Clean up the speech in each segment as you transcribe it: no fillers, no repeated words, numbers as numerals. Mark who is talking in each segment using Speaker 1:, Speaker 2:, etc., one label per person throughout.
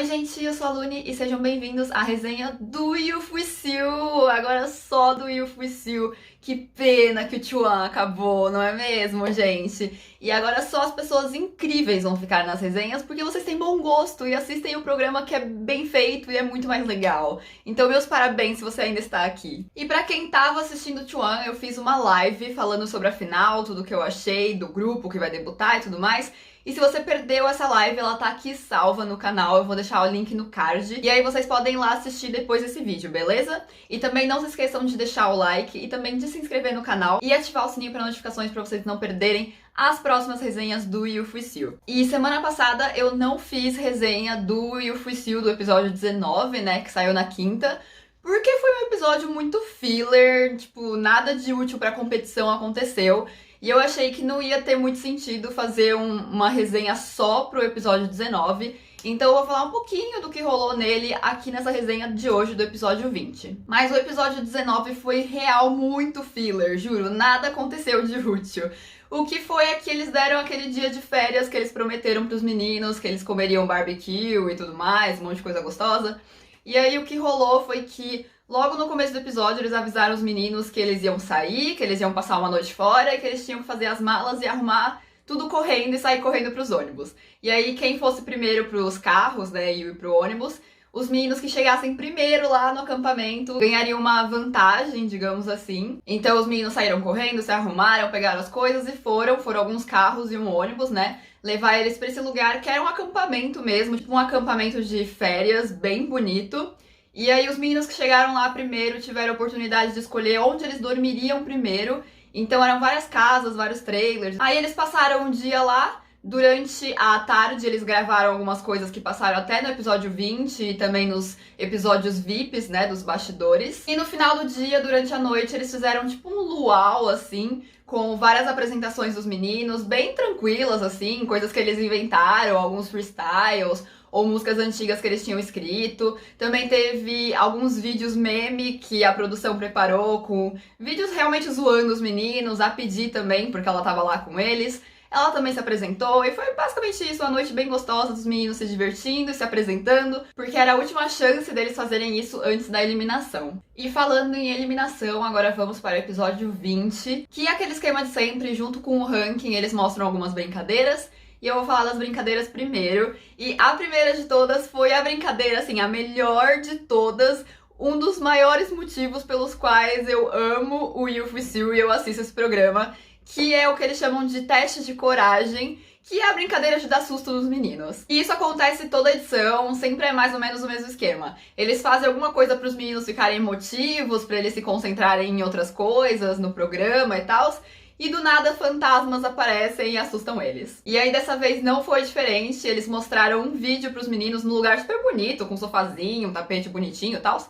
Speaker 1: Oi gente, eu sou a Luni e sejam bem-vindos à resenha do Youth With You, agora só do Youth With You. Que pena que o Chuan acabou, não é mesmo, gente? E agora só as pessoas incríveis vão ficar nas resenhas porque vocês têm bom gosto e assistem o programa que é bem feito e é muito mais legal. Então meus parabéns se você ainda está aqui. E pra quem tava assistindo o Chuan, eu fiz uma live falando sobre a final, tudo que eu achei do grupo que vai debutar e tudo mais. E se você perdeu essa live, ela tá aqui salva no canal, eu vou deixar o link no card. E aí vocês podem ir lá assistir depois desse vídeo, beleza? E também não se esqueçam de deixar o like e também de se inscrever no canal e ativar o sininho para notificações para vocês não perderem as próximas resenhas do Youth With You. E semana passada eu não fiz resenha do Youth With You, do episódio 19, né, que saiu na quinta, porque foi um episódio muito filler, tipo, nada de útil pra competição aconteceu. E eu achei que não ia ter muito sentido fazer uma resenha só pro episódio 19. Então eu vou falar um pouquinho do que rolou nele aqui nessa resenha de hoje do episódio 20. Mas o episódio 19 foi real muito filler, juro, nada aconteceu de útil. O que foi é que eles deram aquele dia de férias que eles prometeram pros meninos, que eles comeriam barbecue e tudo mais, um monte de coisa gostosa. E aí o que rolou foi que logo no começo do episódio eles avisaram os meninos que eles iam sair, que eles iam passar uma noite fora e que eles tinham que fazer as malas e arrumar tudo correndo e sair correndo pros ônibus. E aí quem fosse primeiro pros carros, né, e pro ônibus, os meninos que chegassem primeiro lá no acampamento ganhariam uma vantagem, digamos assim. Então os meninos saíram correndo, se arrumaram, pegaram as coisas e foram alguns carros e um ônibus, né, levar eles pra esse lugar que era um acampamento mesmo, tipo um acampamento de férias bem bonito. E aí os meninos que chegaram lá primeiro tiveram a oportunidade de escolher onde eles dormiriam primeiro. Então eram várias casas, vários trailers. Aí eles passaram um dia lá. Durante a tarde eles gravaram algumas coisas que passaram até no episódio 20 e também nos episódios VIPs, né, dos bastidores. E no final do dia, durante a noite, eles fizeram tipo um luau, assim, com várias apresentações dos meninos, bem tranquilas, assim, coisas que eles inventaram, alguns freestyles, ou músicas antigas que eles tinham escrito. Também teve alguns vídeos meme que a produção preparou, com vídeos realmente zoando os meninos, a pedir também, porque ela tava lá com eles. Ela também se apresentou e foi basicamente isso, uma noite bem gostosa dos meninos se divertindo e se apresentando, porque era a última chance deles fazerem isso antes da eliminação. E falando em eliminação, agora vamos para o episódio 20, que é aquele esquema de sempre, junto com o ranking, eles mostram algumas brincadeiras. E eu vou falar das brincadeiras primeiro. E a primeira de todas foi a brincadeira, assim, a melhor de todas. Um dos maiores motivos pelos quais eu amo o Youth With You e eu assisto esse programa, que é o que eles chamam de teste de coragem, que é a brincadeira de dar susto nos meninos. E isso acontece toda edição, sempre é mais ou menos o mesmo esquema. Eles fazem alguma coisa para os meninos ficarem emotivos, para eles se concentrarem em outras coisas no programa e tal. E do nada fantasmas aparecem e assustam eles. E aí dessa vez não foi diferente, eles mostraram um vídeo pros meninos num lugar super bonito, com um sofazinho, um tapete bonitinho e tal.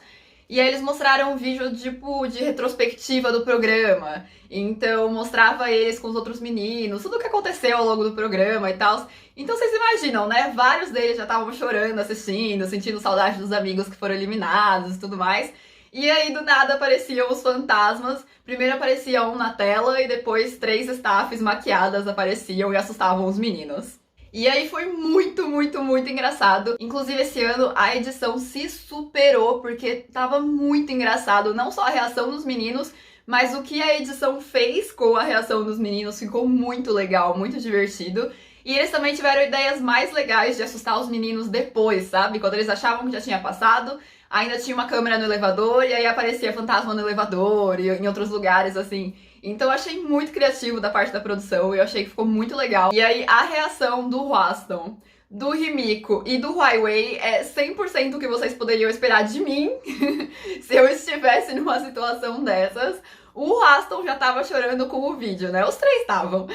Speaker 1: E aí eles mostraram um vídeo tipo de retrospectiva do programa. Então mostrava eles com os outros meninos, tudo o que aconteceu ao longo do programa e tal. Então vocês imaginam, né? Vários deles já estavam chorando, assistindo, sentindo saudade dos amigos que foram eliminados e tudo mais. E aí, do nada, apareciam os fantasmas. Primeiro aparecia um na tela e depois 3 staffs maquiadas apareciam e assustavam os meninos. E aí foi muito, muito, muito engraçado. Inclusive, esse ano a edição se superou porque tava muito engraçado. Não só a reação dos meninos, mas o que a edição fez com a reação dos meninos ficou muito legal, muito divertido. E eles também tiveram ideias mais legais de assustar os meninos depois, sabe? Quando eles achavam que já tinha passado, ainda tinha uma câmera no elevador e aí aparecia fantasma no elevador e em outros lugares, assim. Então eu achei muito criativo da parte da produção e eu achei que ficou muito legal. E aí a reação do Hwaston, do Himiko e do Huaiwei é 100% o que vocês poderiam esperar de mim se eu estivesse numa situação dessas. O Hwaston já tava chorando com o vídeo, né? Os 3 estavam.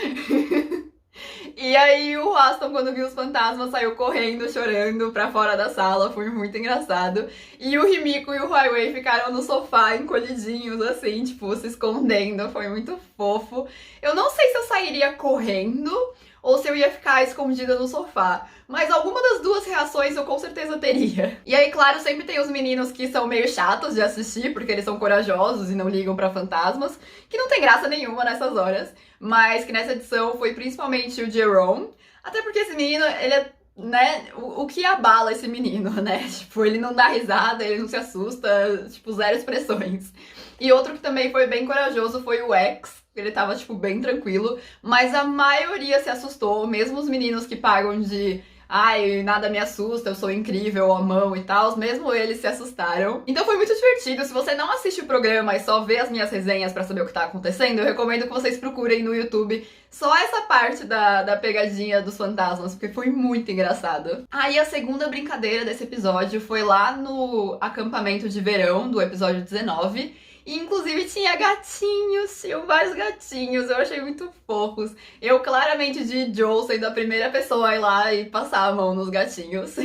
Speaker 1: E aí o Hwaston, quando viu os fantasmas, saiu correndo, chorando pra fora da sala, foi muito engraçado. E o Himiko e o Huaiwei ficaram no sofá, encolhidinhos, assim, tipo, se escondendo, foi muito fofo. Eu não sei se eu sairia correndo ou se eu ia ficar escondida no sofá, mas alguma das duas reações eu com certeza teria. E aí, claro, sempre tem os meninos que são meio chatos de assistir, porque eles são corajosos e não ligam pra fantasmas, que não tem graça nenhuma nessas horas, mas que nessa edição foi principalmente o Jerome, até porque esse menino, ele é né, o que abala esse menino, né? Tipo, ele não dá risada, ele não se assusta, tipo, zero expressões. E outro que também foi bem corajoso foi o X. Ele tava, tipo, bem tranquilo, mas a maioria se assustou, mesmo os meninos que pagam de ai, nada me assusta, eu sou incrível, a mão e tal, mesmo eles se assustaram. Então foi muito divertido. Se você não assiste o programa e só vê as minhas resenhas pra saber o que tá acontecendo, eu recomendo que vocês procurem no YouTube só essa parte da pegadinha dos fantasmas, porque foi muito engraçado. Aí a segunda brincadeira desse episódio foi lá no acampamento de verão do episódio 19. E inclusive tinha gatinhos, tinham vários gatinhos, eu achei muito fofos. Eu claramente de Joe sendo a primeira pessoa a ir lá e passar a mão nos gatinhos.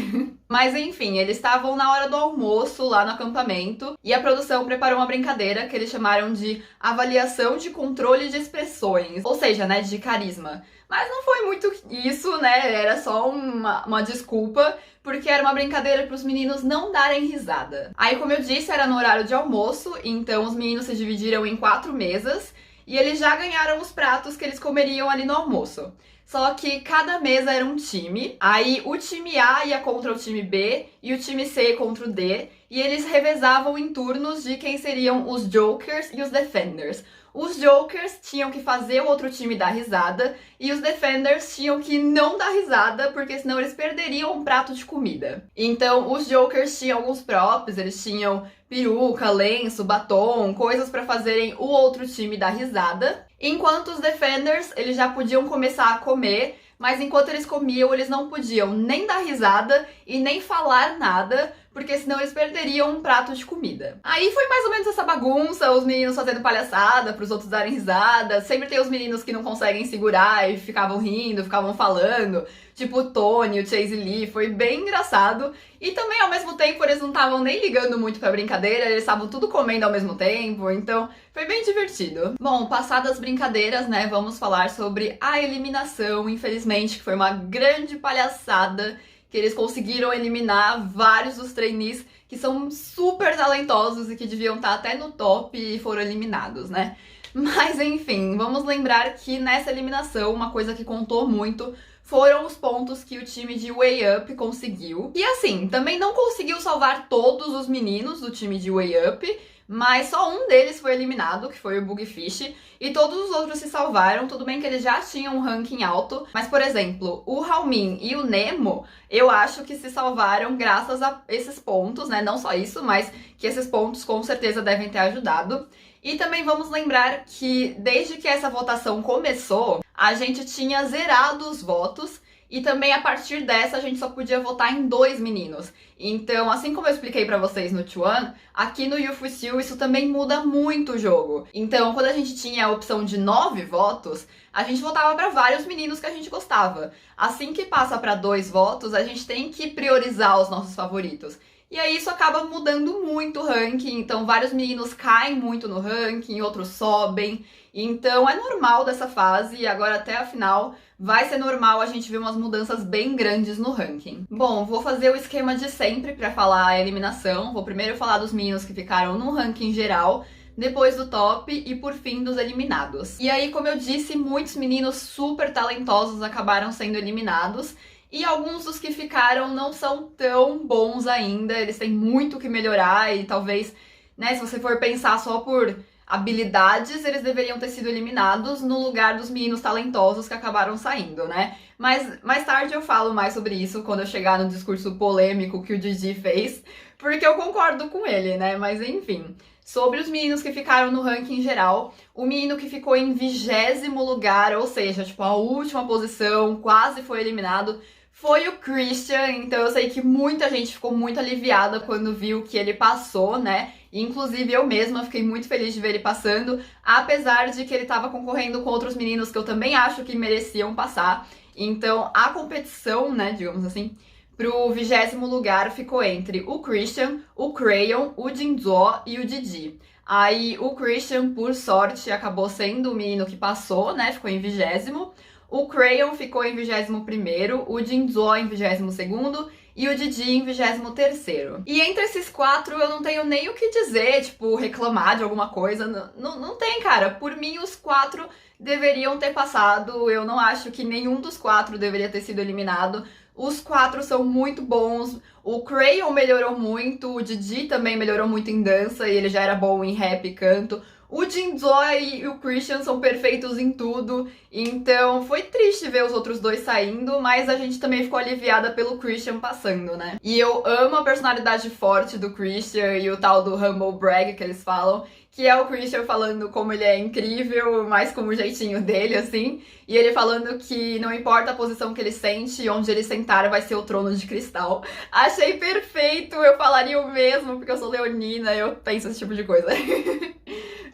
Speaker 1: Mas enfim, eles estavam na hora do almoço lá no acampamento e a produção preparou uma brincadeira que eles chamaram de avaliação de controle de expressões, ou seja, né, de carisma. Mas não foi muito isso, né? Era só uma desculpa, porque era uma brincadeira para os meninos não darem risada. Aí, como eu disse, era no horário de almoço, então os meninos se dividiram em 4 mesas e eles já ganharam os pratos que eles comeriam ali no almoço. Só que cada mesa era um time, aí o time A ia contra o time B e o time C contra o D, e eles revezavam em turnos de quem seriam os Jokers e os Defenders. Os Jokers tinham que fazer o outro time dar risada e os Defenders tinham que não dar risada, porque senão eles perderiam um prato de comida. Então, os Jokers tinham alguns props, eles tinham peruca, lenço, batom, coisas para fazerem o outro time dar risada. Enquanto os Defenders, eles já podiam começar a comer, mas enquanto eles comiam, eles não podiam nem dar risada e nem falar nada, porque senão eles perderiam um prato de comida. Aí foi mais ou menos essa bagunça, os meninos fazendo palhaçada pros outros darem risada. Sempre tem os meninos que não conseguem segurar e ficavam rindo, ficavam falando. Tipo o Tony, o Chase Lee, foi bem engraçado. E também, ao mesmo tempo, eles não estavam nem ligando muito pra brincadeira, eles estavam tudo comendo ao mesmo tempo, então foi bem divertido. Bom, passadas as brincadeiras, né, vamos falar sobre a eliminação, infelizmente, que foi uma grande palhaçada, que eles conseguiram eliminar vários dos trainees que são super talentosos e que deviam estar até no top e foram eliminados, né? Mas enfim, vamos lembrar que nessa eliminação, uma coisa que contou muito foram os pontos que o time de Way Up conseguiu. E assim, também não conseguiu salvar todos os meninos do time de Way Up, mas só um deles foi eliminado, que foi o Bugfish, e todos os outros se salvaram. Tudo bem que eles já tinham um ranking alto, mas, por exemplo, o Hao-Min e o Nemo, eu acho que se salvaram graças a esses pontos, né? Não só isso, mas que esses pontos com certeza devem ter ajudado. E também vamos lembrar que desde que essa votação começou, a gente tinha zerado os votos e também a partir dessa a gente só podia votar em 2 meninos. Então, assim como eu expliquei pra vocês no T1, aqui no Youth With You isso também muda muito o jogo. Então, quando a gente tinha a opção de 9 votos, a gente votava pra vários meninos que a gente gostava. Assim que passa pra 2 votos, a gente tem que priorizar os nossos favoritos. E aí isso acaba mudando muito o ranking, então vários meninos caem muito no ranking, outros sobem. Então é normal dessa fase e agora até a final vai ser normal a gente ver umas mudanças bem grandes no ranking. Bom, vou fazer o esquema de sempre para falar a eliminação. Vou primeiro falar dos meninos que ficaram no ranking geral, depois do top e por fim dos eliminados. E aí, como eu disse, muitos meninos super talentosos acabaram sendo eliminados. E alguns dos que ficaram não são tão bons ainda, eles têm muito que melhorar e talvez, né, se você for pensar só por habilidades, eles deveriam ter sido eliminados no lugar dos meninos talentosos que acabaram saindo, né? Mas mais tarde eu falo mais sobre isso quando eu chegar no discurso polêmico que o Didi fez, porque eu concordo com ele, né? Mas enfim, sobre os meninos que ficaram no ranking geral, o menino que ficou em 20º lugar, ou seja, tipo, a última posição, quase foi eliminado, foi o Christian. Então eu sei que muita gente ficou muito aliviada quando viu que ele passou, né? Inclusive eu mesma fiquei muito feliz de ver ele passando, apesar de que ele estava concorrendo com outros meninos que eu também acho que mereciam passar. Então a competição, né, digamos assim, pro 20º lugar ficou entre o Christian, o Crayon, o Jinzo e o Didi. Aí o Christian, por sorte, acabou sendo o menino que passou, né? Ficou em 20º. O Crayon ficou em 21º, o Jinzo em 22º e o Didi em 23º. E entre esses 4 eu não tenho nem o que dizer, tipo, reclamar de alguma coisa. Não tem, cara. Por mim, os 4 deveriam ter passado. Eu não acho que nenhum dos 4 deveria ter sido eliminado. Os quatro são muito bons. O Crayon melhorou muito, o Didi também melhorou muito em dança e ele já era bom em rap e canto. O Jinzoy e o Christian são perfeitos em tudo, então foi triste ver os outros dois saindo, mas a gente também ficou aliviada pelo Christian passando, né? E eu amo a personalidade forte do Christian e o tal do humble brag que eles falam, que é o Christian falando como ele é incrível, mais como o jeitinho dele, assim, e ele falando que não importa a posição que ele sente, onde ele sentar vai ser o trono de cristal. Achei perfeito, eu falaria o mesmo, porque eu sou leonina, eu penso esse tipo de coisa.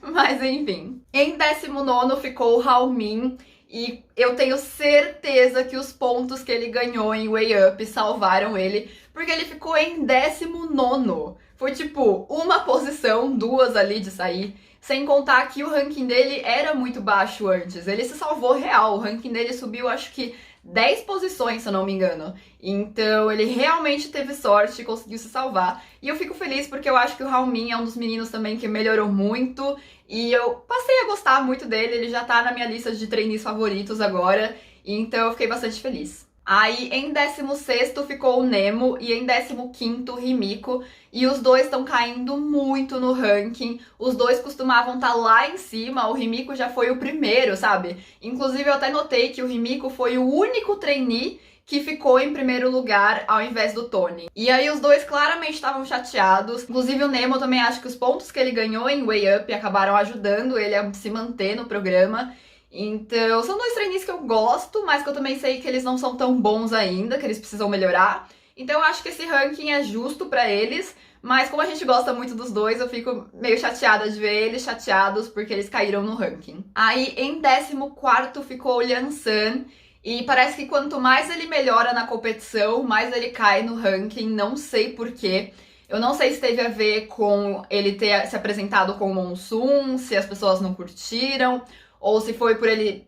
Speaker 1: Mas enfim. Em 19º ficou o Haomin. E eu tenho certeza que os pontos que ele ganhou em Way Up salvaram ele. Porque ele ficou em 19º. Foi tipo uma posição, duas ali de sair. Sem contar que o ranking dele era muito baixo antes. Ele se salvou real. O ranking dele subiu, acho que 10 posições, se eu não me engano. Então ele realmente teve sorte e conseguiu se salvar. E eu fico feliz porque eu acho que o Haomin é um dos meninos também que melhorou muito. E eu passei a gostar muito dele, ele já tá na minha lista de trainees favoritos agora. Então eu fiquei bastante feliz. Aí em 16º ficou o Nemo e em 15º o Rimiko. E os dois estão caindo muito no ranking. Os dois costumavam estar lá em cima, o Rimiko já foi o primeiro, sabe? Inclusive eu até notei que o Rimiko foi o único trainee que ficou em primeiro lugar ao invés do Tony. E aí os dois claramente estavam chateados. Inclusive o Nemo também acho que os pontos que ele ganhou em Way Up acabaram ajudando ele a se manter no programa. Então, são dois trainees que eu gosto, mas que eu também sei que eles não são tão bons ainda, que eles precisam melhorar. Então, eu acho que esse ranking é justo pra eles, mas como a gente gosta muito dos dois, eu fico meio chateada de ver eles chateados porque eles caíram no ranking. Aí, em 14º ficou o Liansan, e parece que quanto mais ele melhora na competição, mais ele cai no ranking, não sei porquê. Eu não sei se teve a ver com ele ter se apresentado com o Monsoon, se as pessoas não curtiram, ou se foi por ele...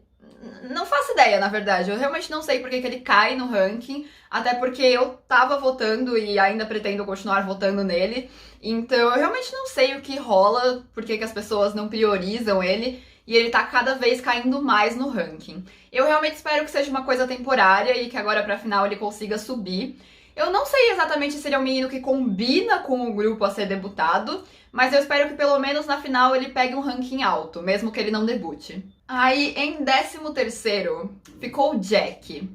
Speaker 1: Não faço ideia, na verdade. Eu realmente não sei por que ele cai no ranking. Até porque eu tava votando e ainda pretendo continuar votando nele. Então eu realmente não sei o que rola, por que as pessoas não priorizam ele. E ele tá cada vez caindo mais no ranking. Eu realmente espero que seja uma coisa temporária e que agora pra final ele consiga subir. Eu não sei exatamente se ele é um menino que combina com o grupo a ser debutado, mas eu espero que pelo menos na final ele pegue um ranking alto, mesmo que ele não debute. Aí, em 13º, ficou o Jack.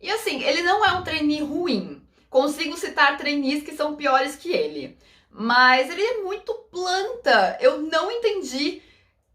Speaker 1: E assim, ele não é um trainee ruim. Consigo citar trainees que são piores que ele. Mas ele é muito planta. Eu não entendi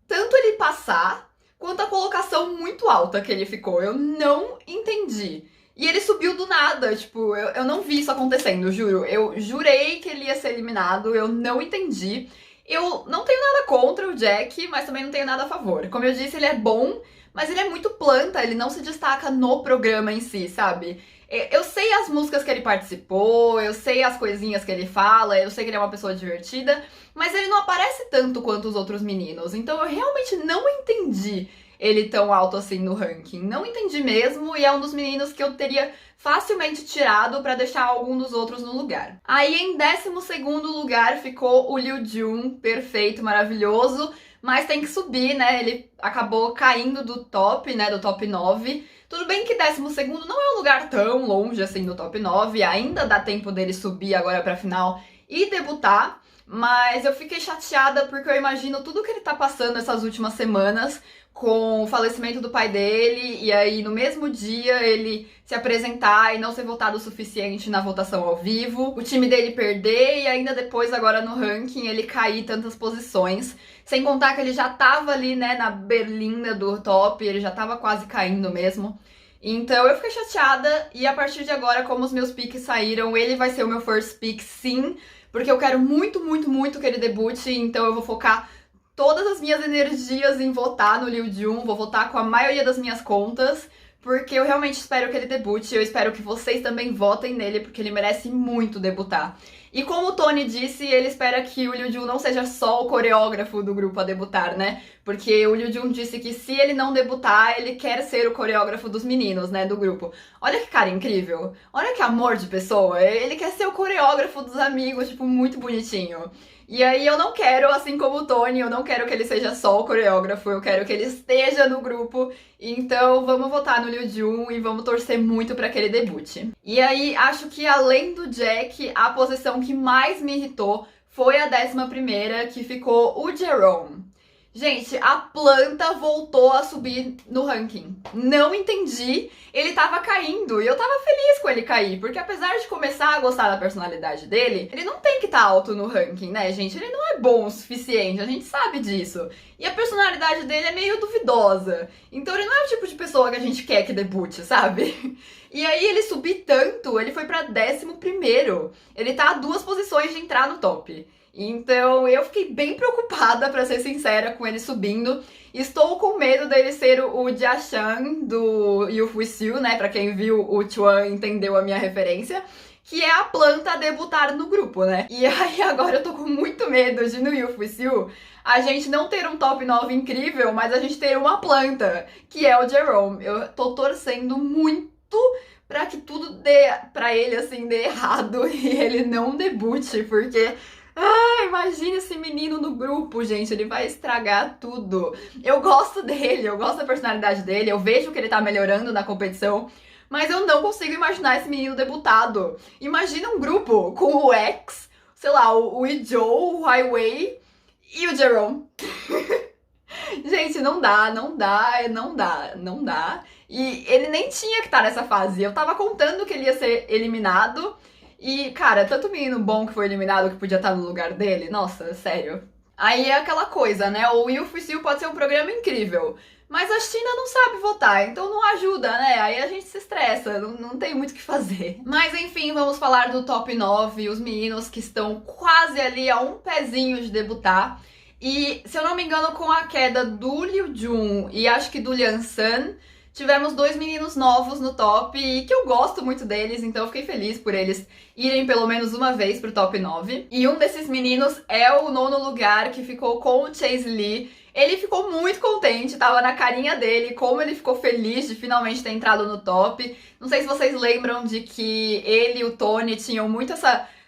Speaker 1: tanto ele passar, quanto a colocação muito alta que ele ficou. Eu não entendi. E ele subiu do nada, tipo, eu não vi isso acontecendo, juro. Eu jurei que ele ia ser eliminado, eu não entendi. Eu não tenho nada contra o Jack, mas também não tenho nada a favor. Como eu disse, ele é bom, mas ele é muito planta, ele não se destaca no programa em si, sabe? Eu sei as músicas que ele participou, eu sei as coisinhas que ele fala, eu sei que ele é uma pessoa divertida, mas ele não aparece tanto quanto os outros meninos. Então eu realmente não entendi ele tão alto assim no ranking. Não entendi mesmo, e é um dos meninos que eu teria facilmente tirado pra deixar algum dos outros no lugar. Aí em 12º lugar ficou o Liu Jun, perfeito, maravilhoso, mas tem que subir, né? Ele acabou caindo do top, né? Do top 9. Tudo bem que 12º não é um lugar tão longe assim do top 9, ainda dá tempo dele subir agora pra final e debutar. Mas eu fiquei chateada porque eu imagino tudo que ele tá passando essas últimas semanas com o falecimento do pai dele, e aí no mesmo dia ele se apresentar e não ser votado o suficiente na votação ao vivo, o time dele perder e ainda depois agora no ranking ele cair tantas posições, sem contar que ele já tava ali, né, na berlinda do top, ele já tava quase caindo mesmo. Então eu fiquei chateada e a partir de agora, como os meus picks saíram, ele vai ser o meu first pick sim, porque eu quero muito, muito, muito que ele debute, então eu vou focar todas as minhas energias em votar no Liu Jun, vou votar com a maioria das minhas contas, porque eu realmente espero que ele debute, eu espero que vocês também votem nele, porque ele merece muito debutar. E como o Tony disse, ele espera que o Liu Jun não seja só o coreógrafo do grupo a debutar, né? Porque o Liu Jun disse que se ele não debutar, ele quer ser o coreógrafo dos meninos, né, do grupo. Olha que cara incrível. Olha que amor de pessoa. Ele quer ser o coreógrafo dos amigos, tipo, muito bonitinho. E aí eu não quero, assim como o Tony, eu não quero que ele seja só o coreógrafo, eu quero que ele esteja no grupo. Então vamos votar no Liu Jun e vamos torcer muito para que ele debute. E aí acho que além do Jack, a posição que mais me irritou foi a 11ª, que ficou o Jerome. Gente, a planta voltou a subir no ranking. Não entendi. Ele tava caindo e eu tava feliz com ele cair, porque apesar de começar a gostar da personalidade dele, ele não tem que estar alto no ranking, né, gente? Ele não é bom o suficiente, a gente sabe disso. E a personalidade dele é meio duvidosa. Então ele não é o tipo de pessoa que a gente quer que debute, sabe? E aí ele subir tanto, ele foi pra 11º. Ele tá a 2 posições de entrar no top. Então eu fiquei bem preocupada, pra ser sincera, com ele subindo. Estou com medo dele ser o Jiashan do Youth With You, né? Pra quem viu o Chuan entendeu a minha referência. Que é a planta a debutar no grupo, né? E aí agora eu tô com muito medo de no Youth With You a gente não ter um top 9 incrível, mas a gente ter uma planta, que é o Jerome. Eu tô torcendo muito pra que tudo dê pra ele, assim, dê errado e ele não debute, porque... Ah, imagina esse menino no grupo, gente, ele vai estragar tudo. Eu gosto dele, eu gosto da personalidade dele, eu vejo que ele tá melhorando na competição, mas eu não consigo imaginar esse menino debutado. Imagina um grupo com o X, sei lá, o Ijo, o Highway e o Jerome. Gente, não dá, não dá, não dá, não dá. E ele nem tinha que estar nessa fase. Eu tava contando que ele ia ser eliminado. E, cara, tanto menino bom que foi eliminado que podia estar no lugar dele. Nossa, sério. Aí é aquela coisa, né? O Youth With You pode ser um programa incrível, mas a China não sabe votar, então não ajuda, né? Aí a gente se estressa, não tem muito o que fazer. Mas enfim, vamos falar do top 9, os meninos que estão quase ali a um pezinho de debutar. E, se eu não me engano, com a queda do Liu Jun e acho que do Lian San, tivemos 2 meninos novos no top e que eu gosto muito deles, então eu fiquei feliz por eles irem pelo menos uma vez pro top 9. E um desses meninos é o 9º lugar, que ficou com o Chase Lee. Ele ficou muito contente, tava na carinha dele, como ele ficou feliz de finalmente ter entrado no top. Não sei se vocês lembram de que ele e o Tony tinham muito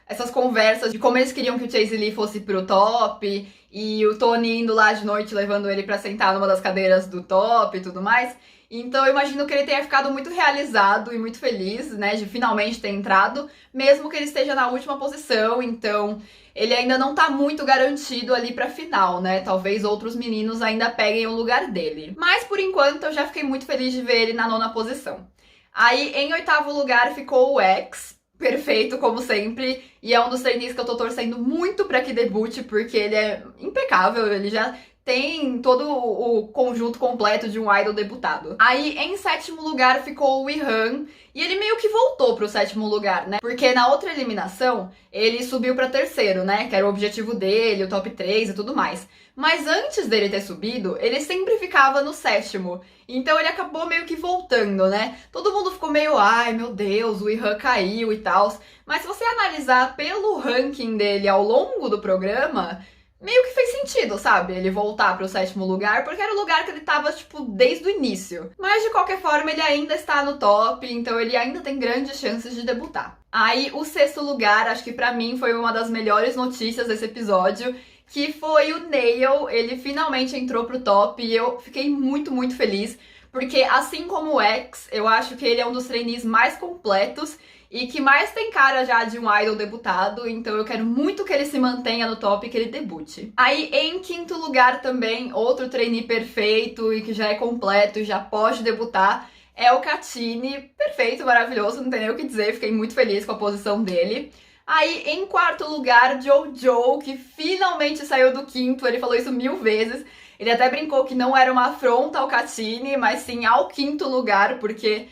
Speaker 1: essas conversas de como eles queriam que o Chase Lee fosse pro top, e o Tony indo lá de noite levando ele pra sentar numa das cadeiras do top e tudo mais. Então eu imagino que ele tenha ficado muito realizado e muito feliz, né, de finalmente ter entrado, mesmo que ele esteja na última posição, então ele ainda não tá muito garantido ali pra final, né, talvez outros meninos ainda peguem o lugar dele. Mas por enquanto eu já fiquei muito feliz de ver ele na 9ª posição. Aí em 8º lugar ficou o X, perfeito como sempre, e é um dos trainees que eu tô torcendo muito pra que debute, porque ele é impecável, ele já tem todo o conjunto completo de um idol debutado. Aí, em 7º lugar, ficou o Ihan, e ele meio que voltou pro 7º lugar, né? Porque na outra eliminação, ele subiu pra 3º, né? Que era o objetivo dele, o top 3 e tudo mais. Mas antes dele ter subido, ele sempre ficava no 7º. Então ele acabou meio que voltando, né? Todo mundo ficou meio, ai meu Deus, o Ihan caiu e tal. Mas se você analisar pelo ranking dele ao longo do programa, meio que fez sentido, sabe? Ele voltar pro 7º lugar, porque era o lugar que ele tava, tipo, desde o início. Mas, de qualquer forma, ele ainda está no top, então ele ainda tem grandes chances de debutar. Aí, o 6º lugar, acho que pra mim foi uma das melhores notícias desse episódio, que foi o Nail. Ele finalmente entrou pro top e eu fiquei muito, muito feliz, porque assim como o X, eu acho que ele é um dos trainees mais completos e que mais tem cara já de um idol debutado, então eu quero muito que ele se mantenha no top e que ele debute. Aí, em 5º lugar também, outro trainee perfeito e que já é completo e já pode debutar, é o Katine. Perfeito, maravilhoso, não tem nem o que dizer, fiquei muito feliz com a posição dele. Aí, em 4º lugar, Jojo, que finalmente saiu do 5º, ele falou isso 1000 vezes. Ele até brincou que não era uma afronta ao Katine, mas sim ao 5º lugar, porque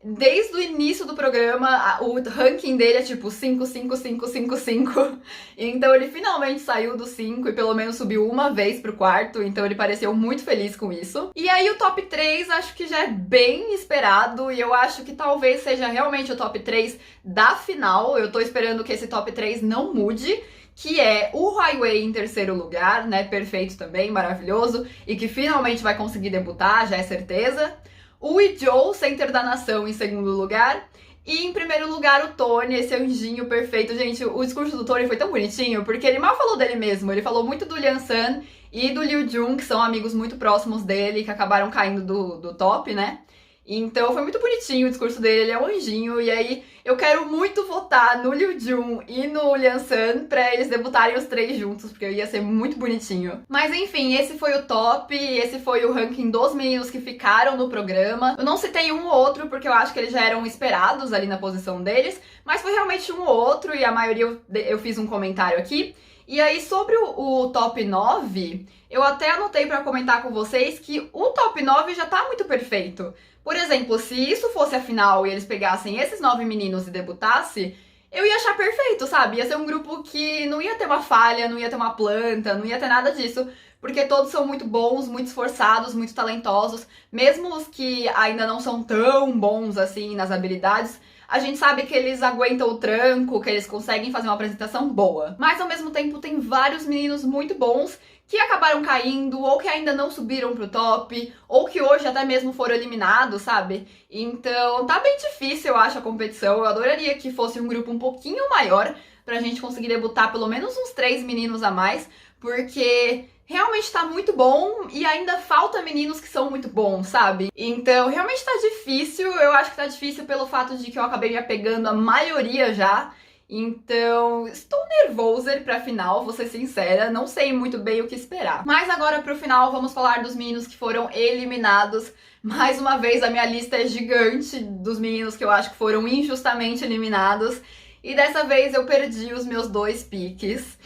Speaker 1: desde o início do programa, o ranking dele é tipo 5, 5, 5, 5, 5. Então ele finalmente saiu do 5 e pelo menos subiu uma vez pro 4º, então ele pareceu muito feliz com isso. E aí o top 3 acho que já é bem esperado e eu acho que talvez seja realmente o top 3 da final. Eu tô esperando que esse top 3 não mude, que é o Highway em terceiro lugar, né? Perfeito também, maravilhoso, e que finalmente vai conseguir debutar, já é certeza. O Joe, center da nação, em segundo lugar. E em primeiro lugar, o Tony, esse anjinho perfeito. Gente, o discurso do Tony foi tão bonitinho, porque ele mal falou dele mesmo. Ele falou muito do Lian San e do Liu Jun, que são amigos muito próximos dele, que acabaram caindo do top, né? Então foi muito bonitinho o discurso dele, ele é um anjinho, e aí eu quero muito votar no Liu Jun e no Lian San pra eles debutarem os três juntos, porque ia ser muito bonitinho. Mas enfim, esse foi o top, esse foi o ranking dos meninos que ficaram no programa. Eu não citei um ou outro, porque eu acho que eles já eram esperados ali na posição deles, mas foi realmente um ou outro, e a maioria eu fiz um comentário aqui. E aí, sobre o top 9, eu até anotei pra comentar com vocês que o top 9 já tá muito perfeito. Por exemplo, se isso fosse a final e eles pegassem esses 9 meninos e debutassem, eu ia achar perfeito, sabe? Ia ser um grupo que não ia ter uma falha, não ia ter uma planta, não ia ter nada disso, porque todos são muito bons, muito esforçados, muito talentosos. Mesmo os que ainda não são tão bons assim nas habilidades, a gente sabe que eles aguentam o tranco, que eles conseguem fazer uma apresentação boa. Mas ao mesmo tempo tem vários meninos muito bons que acabaram caindo, ou que ainda não subiram pro top, ou que hoje até mesmo foram eliminados, sabe? Então tá bem difícil, eu acho, a competição. Eu adoraria que fosse um grupo um pouquinho maior pra gente conseguir debutar pelo menos uns 3 meninos a mais, porque realmente tá muito bom e ainda falta meninos que são muito bons, sabe? Então, realmente tá difícil. Eu acho que tá difícil pelo fato de que eu acabei já pegando a maioria já. Então, estou nervosa pra final, vou ser sincera, não sei muito bem o que esperar. Mas agora pro final vamos falar dos meninos que foram eliminados. Mais uma vez a minha lista é gigante dos meninos que eu acho que foram injustamente eliminados. E dessa vez eu perdi os meus 2 piques.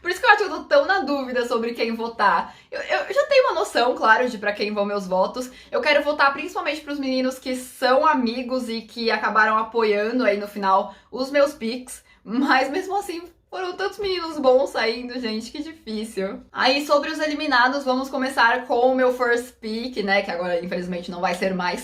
Speaker 1: Por isso que eu acho que eu tô tão na dúvida sobre quem votar. Eu já tenho uma noção, claro, de pra quem vão meus votos. Eu quero votar principalmente pros meninos que são amigos e que acabaram apoiando aí no final os meus picks. Mas mesmo assim, foram tantos meninos bons saindo, gente, que difícil. Aí, sobre os eliminados, vamos começar com o meu first pick, né, que agora, infelizmente, não vai ser mais,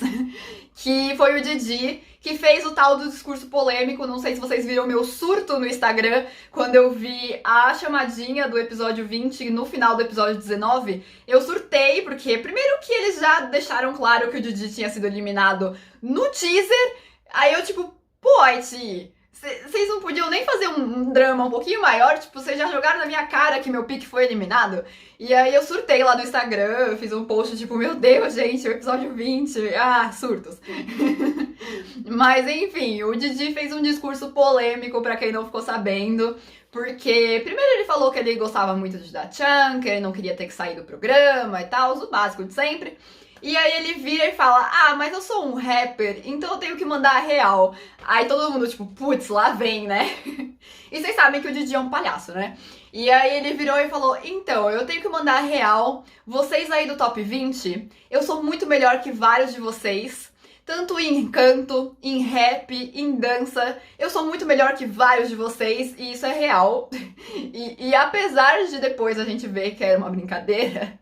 Speaker 1: que foi o Didi, que fez o tal do discurso polêmico. Não sei se vocês viram meu surto no Instagram, quando eu vi a chamadinha do episódio 20 no final do episódio 19. Eu surtei, porque primeiro que eles já deixaram claro que o Didi tinha sido eliminado no teaser, aí eu tipo, pô, Haiti, vocês não podiam nem fazer um drama um pouquinho maior? Tipo, vocês já jogaram na minha cara que meu pique foi eliminado? E aí eu surtei lá no Instagram, eu fiz um post tipo, meu Deus, gente, o episódio 20, surtos. Mas enfim, o Didi fez um discurso polêmico pra quem não ficou sabendo, porque primeiro ele falou que ele gostava muito de Da-chan, que ele não queria ter que sair do programa e tal, o básico de sempre. E aí ele vira e fala, mas eu sou um rapper, então eu tenho que mandar a real. Aí todo mundo tipo, putz, lá vem, né? E vocês sabem que o Didi é um palhaço, né? E aí ele virou e falou, então, eu tenho que mandar a real, vocês aí do top 20, eu sou muito melhor que vários de vocês, tanto em canto, em rap, em dança, eu sou muito melhor que vários de vocês, e isso é real. E apesar de depois a gente ver que era uma brincadeira,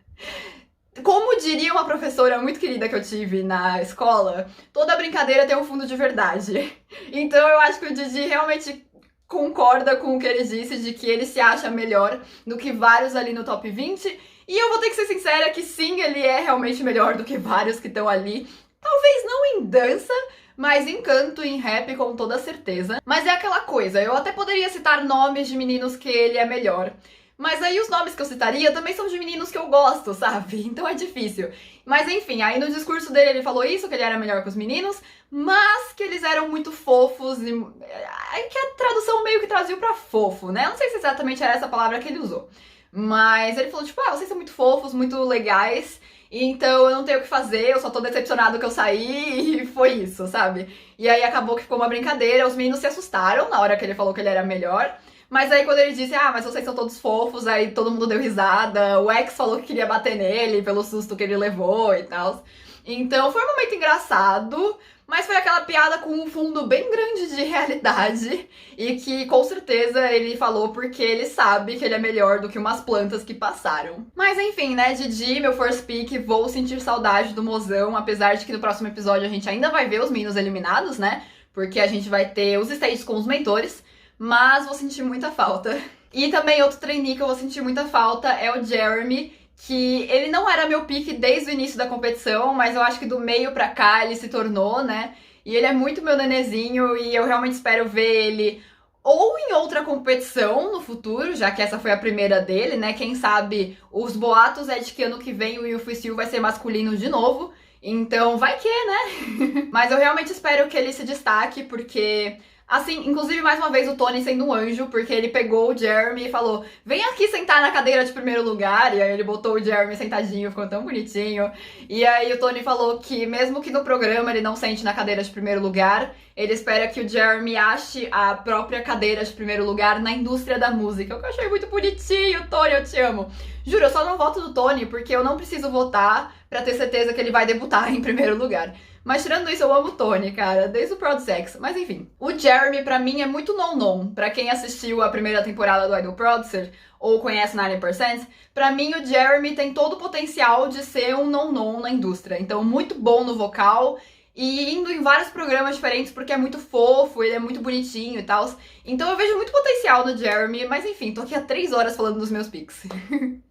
Speaker 1: como diria uma professora muito querida que eu tive na escola, toda brincadeira tem um fundo de verdade. Então eu acho que o Didi realmente concorda com o que ele disse, de que ele se acha melhor do que vários ali no top 20. E eu vou ter que ser sincera que sim, ele é realmente melhor do que vários que estão ali. Talvez não em dança, mas em canto, em rap, com toda certeza. Mas é aquela coisa, eu até poderia citar nomes de meninos que ele é melhor. Mas aí os nomes que eu citaria também são de meninos que eu gosto, sabe? Então é difícil. Mas enfim, aí no discurso dele ele falou isso, que ele era melhor que os meninos, mas que eles eram muito fofos e... que a tradução meio que traduziu pra fofo, né? Eu não sei se exatamente era essa palavra que ele usou. Mas ele falou tipo, vocês são muito fofos, muito legais, então eu não tenho o que fazer, eu só tô decepcionado que eu saí e foi isso, sabe? E aí acabou que ficou uma brincadeira, os meninos se assustaram na hora que ele falou que ele era melhor. Mas aí quando ele disse, mas vocês são todos fofos, aí todo mundo deu risada, o ex falou que queria bater nele pelo susto que ele levou e tal. Então foi um momento engraçado, mas foi aquela piada com um fundo bem grande de realidade e que com certeza ele falou porque ele sabe que ele é melhor do que umas plantas que passaram. Mas enfim, né, Didi, meu first pick, vou sentir saudade do mozão, apesar de que no próximo episódio a gente ainda vai ver os meninos eliminados, né, porque a gente vai ter os stages com os mentores. mas vou sentir muita falta. E também outro trainee que eu vou sentir muita falta é o Jeremy, que ele não era meu pick desde o início da competição, mas eu acho que do meio pra cá ele se tornou, né? E ele é muito meu nenezinho e eu realmente espero ver ele ou em outra competição no futuro, já que essa foi a primeira dele, né? Quem sabe os boatos é de que ano que vem o Yu vai ser masculino de novo. Então vai que, né? Mas eu realmente espero que ele se destaque, porque assim, inclusive, mais uma vez, o Tony sendo um anjo, porque ele pegou o Jeremy e falou: vem aqui sentar na cadeira de primeiro lugar. E aí ele botou o Jeremy sentadinho, ficou tão bonitinho. E aí o Tony falou que, mesmo que no programa ele não sente na cadeira de primeiro lugar, ele espera que o Jeremy ache a própria cadeira de primeiro lugar na indústria da música. O que eu achei muito bonitinho, Tony, eu te amo. Juro, eu só não voto do Tony porque eu não preciso votar pra ter certeza que ele vai debutar em primeiro lugar. Mas tirando isso, eu amo o Tony, cara, desde o Proud Sex. Mas enfim, o Jeremy pra mim é muito non-non. Pra quem assistiu a primeira temporada do Idol Producer ou conhece 90%, pra mim o Jeremy tem todo o potencial de ser um non-non na indústria. Então, muito bom no vocal e indo em vários programas diferentes porque é muito fofo, ele é muito bonitinho e tal. Então eu vejo muito potencial no Jeremy, mas enfim, tô aqui há 3 horas falando dos meus picks.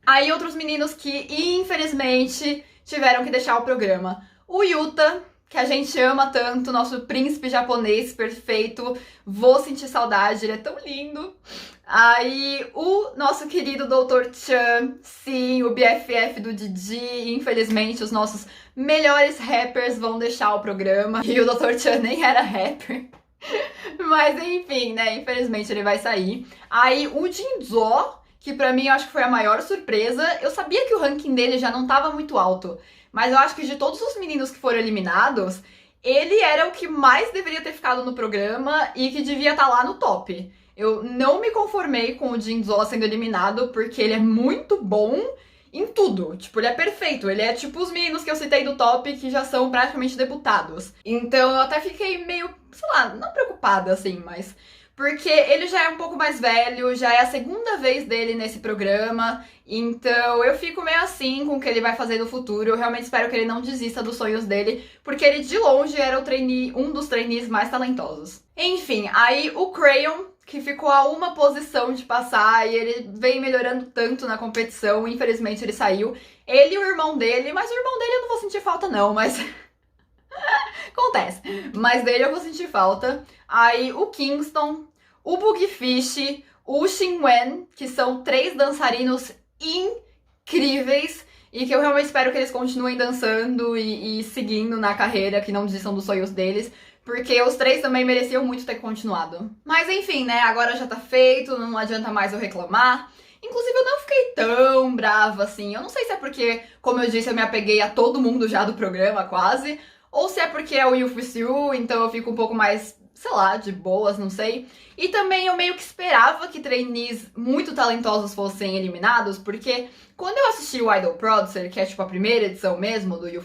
Speaker 1: Aí outros meninos que, infelizmente, tiveram que deixar o programa. O Yuta, que a gente ama tanto, nosso príncipe japonês perfeito, vou sentir saudade, ele é tão lindo. Aí o nosso querido Dr. Chan, sim, o BFF do Didi, infelizmente os nossos melhores rappers vão deixar o programa. E o Dr. Chan nem era rapper. Mas enfim, né, infelizmente ele vai sair. Aí o Jinzo, que pra mim eu acho que foi a maior surpresa, eu sabia que o ranking dele já não tava muito alto. Mas eu acho que de todos os meninos que foram eliminados, ele era o que mais deveria ter ficado no programa e que devia estar lá no top. Eu não me conformei com o Jinzo sendo eliminado, porque ele é muito bom em tudo. Tipo, ele é perfeito. Ele é tipo os meninos que eu citei do top, que já são praticamente debutados. Então eu até fiquei meio, sei lá, não preocupada assim, mas... porque ele já é um pouco mais velho, já é a segunda vez dele nesse programa, então eu fico meio assim com o que ele vai fazer no futuro. Eu realmente espero que ele não desista dos sonhos dele, porque ele de longe era um dos trainees mais talentosos. Enfim, aí o Crayon, que ficou a uma posição de passar, e ele vem melhorando tanto na competição, infelizmente ele saiu. Ele e o irmão dele, mas o irmão dele eu não vou sentir falta não, mas... acontece. Mas dele eu vou sentir falta. Aí o Kingston, o Bugfish, o Xinwen, que são 3 dançarinos incríveis e que eu realmente espero que eles continuem dançando e seguindo na carreira, que não desistam dos sonhos deles, porque os 3 também mereciam muito ter continuado. Mas enfim, né, agora já tá feito, não adianta mais eu reclamar. Inclusive, eu não fiquei tão brava assim. Eu não sei se é porque, como eu disse, eu me apeguei a todo mundo já do programa, quase, ou se é porque é o Yu, então eu fico um pouco mais, sei lá, de boas, não sei. E também eu meio que esperava que trainees muito talentosos fossem eliminados, porque quando eu assisti o Idol Producer, que é tipo a primeira edição mesmo do Yu,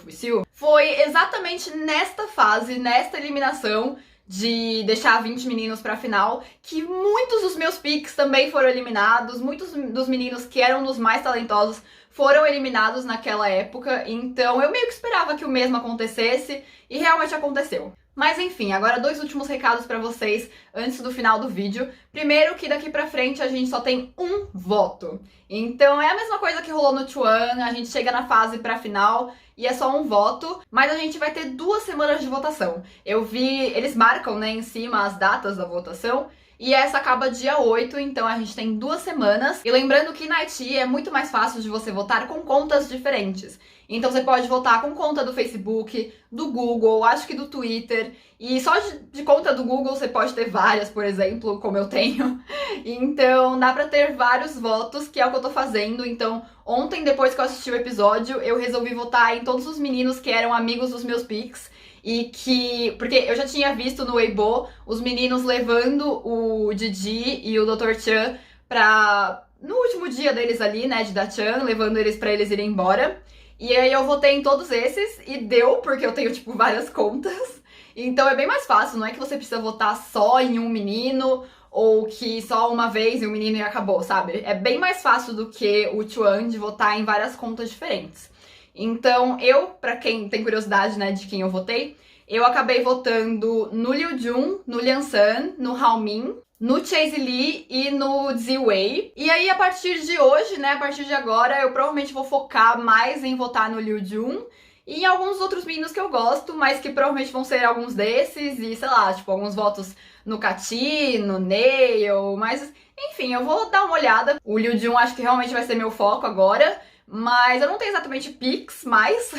Speaker 1: foi exatamente nesta fase, nesta eliminação, de deixar 20 meninos pra final, que muitos dos meus picks também foram eliminados, muitos dos meninos que eram dos mais talentosos foram eliminados naquela época, então eu meio que esperava que o mesmo acontecesse, e realmente aconteceu. Mas enfim, agora 2 últimos recados pra vocês antes do final do vídeo. Primeiro, que daqui pra frente a gente só tem um voto. Então é a mesma coisa que rolou no Chuan, a gente chega na fase pra final e é só um voto, mas a gente vai ter 2 semanas de votação. Eu vi, eles marcam, né, em cima as datas da votação, e essa acaba dia 8, então a gente tem 2 semanas. E lembrando que na IT é muito mais fácil de você votar com contas diferentes. Então você pode votar com conta do Facebook, do Google, acho que do Twitter. E só de conta do Google você pode ter várias, por exemplo, como eu tenho. Então dá pra ter vários votos, que é o que eu tô fazendo. Então ontem, depois que eu assisti o episódio, eu resolvi votar em todos os meninos que eram amigos dos meus picks. E que... porque eu já tinha visto no Weibo os meninos levando o Didi e o Dr. Chan pra... no último dia deles ali, né, de Dachan, levando eles pra eles irem embora. E aí eu votei em todos esses e deu, porque eu tenho, tipo, várias contas. Então é bem mais fácil, não é que você precisa votar só em um menino ou que só uma vez em um menino e acabou, sabe? É bem mais fácil do que o Chuan de votar em várias contas diferentes. Então eu, pra quem tem curiosidade, né, de quem eu votei, eu acabei votando no Liu Jun, no Lian San, no Hao Min, no Chase Lee e no Z-Wei. E aí, a partir de hoje, né, a partir de agora, eu provavelmente vou focar mais em votar no Liu Jun e em alguns outros meninos que eu gosto, mas que provavelmente vão ser alguns desses e, sei lá, tipo, alguns votos no Kati, no Nail, mas enfim, eu vou dar uma olhada. O Liu Jun acho que realmente vai ser meu foco agora, mas eu não tenho exatamente Pix mais,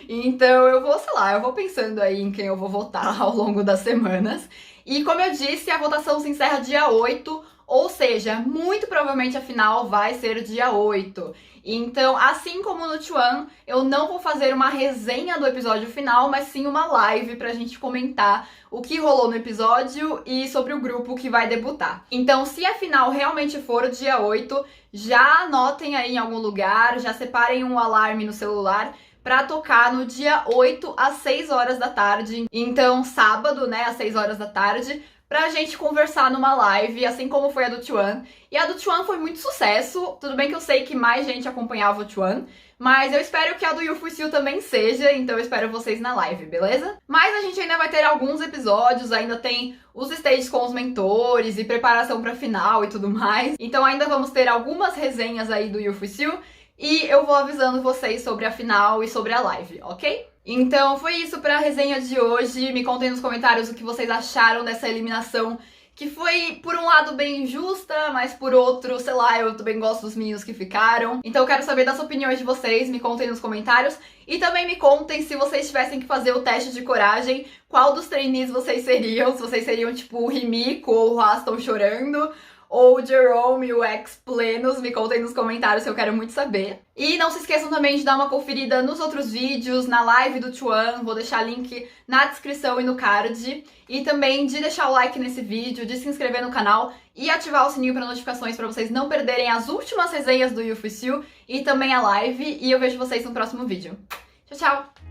Speaker 1: então eu vou, sei lá, eu vou pensando aí em quem eu vou votar ao longo das semanas. E como eu disse, a votação se encerra dia 8, ou seja, muito provavelmente a final vai ser dia 8. Então, assim como no Chuan, eu não vou fazer uma resenha do episódio final, mas sim uma live pra gente comentar o que rolou no episódio e sobre o grupo que vai debutar. Então, se a final realmente for dia 8, já anotem aí em algum lugar, já separem um alarme no celular pra tocar no dia 8 às 6 horas da tarde. Então, sábado, né, às 6 horas da tarde, pra gente conversar numa live, assim como foi a do Chuan. E a do Chuan foi muito sucesso. Tudo bem que eu sei que mais gente acompanhava o Chuan, mas eu espero que a do Youfusiu também seja, então eu espero vocês na live, beleza? Mas a gente ainda vai ter alguns episódios, ainda tem os stages com os mentores e preparação pra final e tudo mais. Então ainda vamos ter algumas resenhas aí do Youfusiu e eu vou avisando vocês sobre a final e sobre a live, ok? Então foi isso para a resenha de hoje. Me contem nos comentários o que vocês acharam dessa eliminação, que foi por um lado bem injusta, mas por outro, sei lá, eu também gosto dos meninos que ficaram. Então eu quero saber das opiniões de vocês, me contem nos comentários. E também me contem, se vocês tivessem que fazer o teste de coragem, qual dos trainees vocês seriam. Se vocês seriam tipo o Himiko ou o Raston chorando, ou o Jerome e o ex-plenos, me contem nos comentários que eu quero muito saber. E não se esqueçam também de dar uma conferida nos outros vídeos, na live do Chuan, vou deixar link na descrição e no card. E também de deixar o like nesse vídeo, de se inscrever no canal e ativar o sininho para notificações para vocês não perderem as últimas resenhas do Youfusiu e também a live. E eu vejo vocês no próximo vídeo. Tchau, tchau!